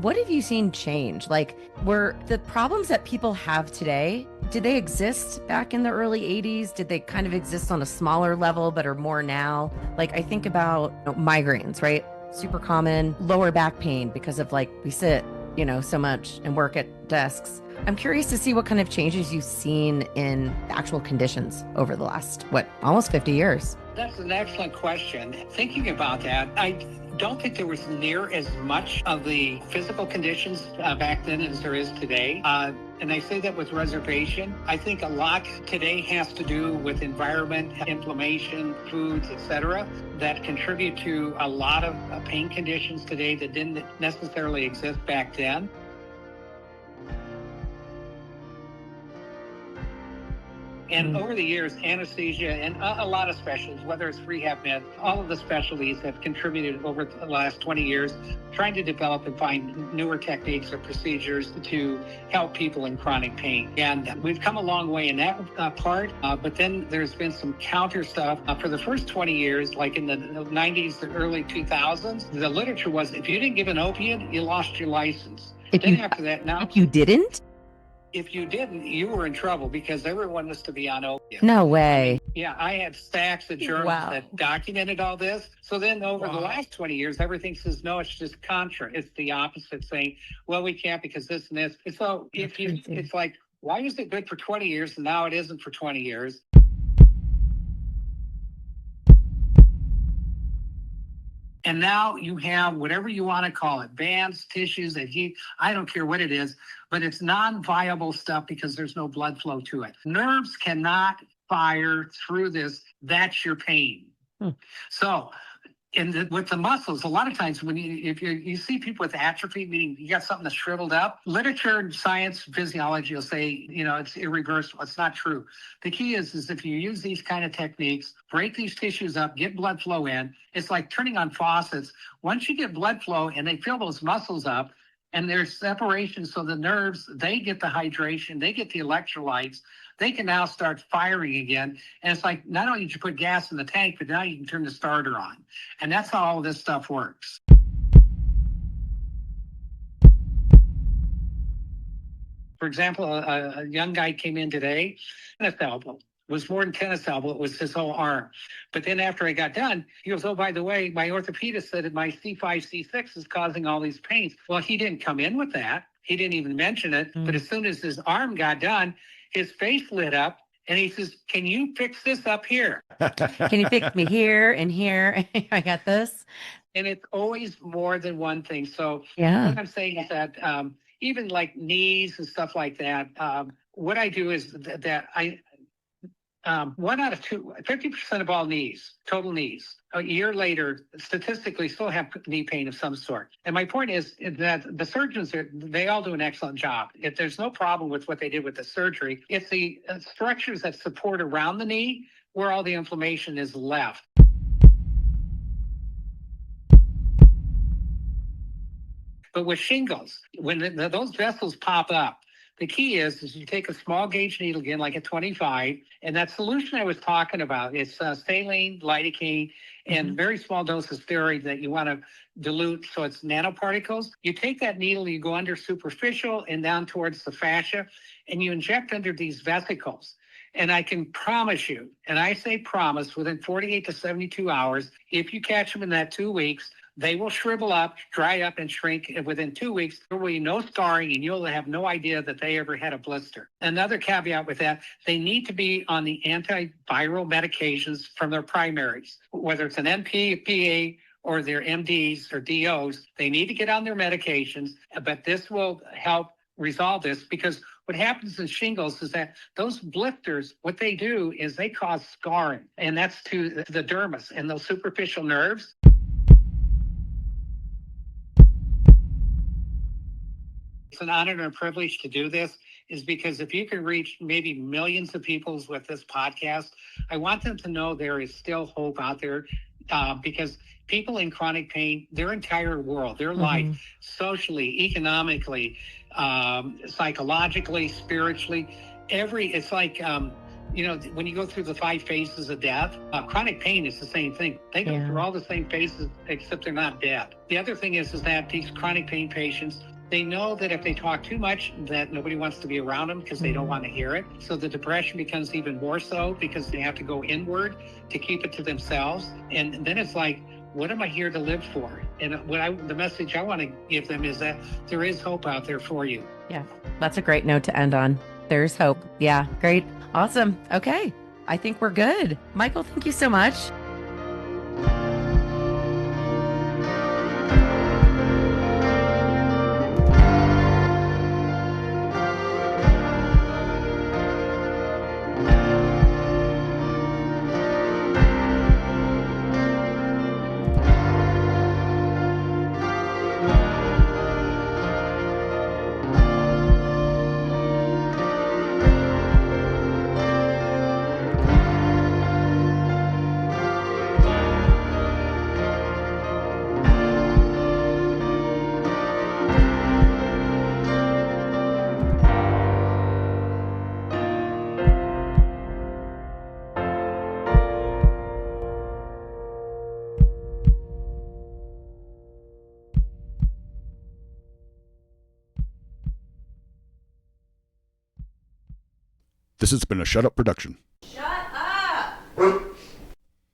What have you seen change? Like, were the problems that people have today, did they exist back in the early 80s? Did they kind of exist on a smaller level, but are more now? Like, I think about migraines, right? Super common, lower back pain because of like we sit, so much and work at desks. I'm curious to see what kind of changes you've seen in actual conditions over the last, almost 50 years. That's an excellent question. Thinking about that, I don't think there was near as much of the physical conditions back then as there is today. And I say that with reservation. I think a lot today has to do with environment, inflammation, foods, etc., that contribute to a lot of pain conditions today that didn't necessarily exist back then. And over the years, anesthesia and a lot of specialties, whether it's rehab med, all of the specialties have contributed over the last 20 years, trying to develop and find newer techniques or procedures to help people in chronic pain. And we've come a long way in that part, but then there's been some counter stuff. For the first 20 years, like in the 90s, the early 2000s, the literature was if you didn't give an opiate, you lost your license. After that, now if you didn't? If you didn't, you were in trouble because everyone was to be on opiates. No way. Yeah, I had stacks of journals that documented all this. So then over the last 20 years, everything says, no, it's just contra. It's the opposite, saying, well, we can't because this and this. And so it's like, why is it good for 20 years and now it isn't for 20 years? And now you have whatever you want to call it, bands, tissues, adhesion, I don't care what it is, but it's non-viable stuff because there's no blood flow to it. Nerves cannot fire through this. That's your pain. So with the muscles, a lot of times when if you see people with atrophy, meaning you got something that's shriveled up, literature and science, physiology will say, it's irreversible. It's not true. The key is if you use these kind of techniques, break these tissues up, get blood flow in, it's like turning on faucets. Once you get blood flow and they fill those muscles up and there's separation, so the nerves, they get the hydration, they get the electrolytes, they can now start firing again. And it's like, not only did you put gas in the tank, but now you can turn the starter on. And that's how all this stuff works. For example, a young guy came in today, tennis elbow. It was more than tennis elbow, it was his whole arm. But then after I got done, he goes, oh, by the way, my orthopedist said that my C5, C6 is causing all these pains. Well, he didn't come in with that. He didn't even mention it. But as soon as his arm got done, his face lit up and he says, can you fix this up here? Can you fix me here and here? I got this. And it's always more than one thing. So what I'm saying is that even like knees and stuff like that, what I do is that I 1 out of 2, 50% of all knees, total knees, a year later, statistically still have knee pain of some sort. And my point is that the surgeons, they all do an excellent job. If there's no problem with what they did with the surgery, it's the structures that support around the knee where all the inflammation is left. But with shingles, when those vessels pop up, the key is you take a small gauge needle again, like a 25, and that solution I was talking about, it's saline, lidocaine, and very small dose of steroid that you want to dilute so it's nanoparticles. You take that needle, you go under superficial and down towards the fascia, and you inject under these vesicles. And I can promise you, and I say promise, within 48 to 72 hours, if you catch them in that 2 weeks, they will shrivel up, dry up, and shrink. And within 2 weeks, there will be no scarring, and you'll have no idea that they ever had a blister. Another caveat with that, they need to be on the antiviral medications from their primaries, whether it's an NP, PA, or their MDs or DOs. They need to get on their medications, but this will help resolve this because what happens in shingles is that those blisters, what they do is they cause scarring, and that's to the dermis and those superficial nerves. It's an honor and a privilege to do this is because if you can reach maybe millions of people with this podcast, I want them to know there is still hope out there because people in chronic pain, their entire world, their life, socially, economically, psychologically, spiritually, it's like When you go through the 5 phases of death, chronic pain is the same thing. They go through all the same phases, except they're not dead. The other thing is that these chronic pain patients, they know that if they talk too much, that nobody wants to be around them because they don't want to hear it. So the depression becomes even more so because they have to go inward to keep it to themselves. And then it's like, what am I here to live for? And the message I want to give them is that there is hope out there for you. Yeah, that's a great note to end on. There's hope. Yeah, great. Awesome. Okay. I think we're good. Michael, thank you so much. This has been a Shut Up production.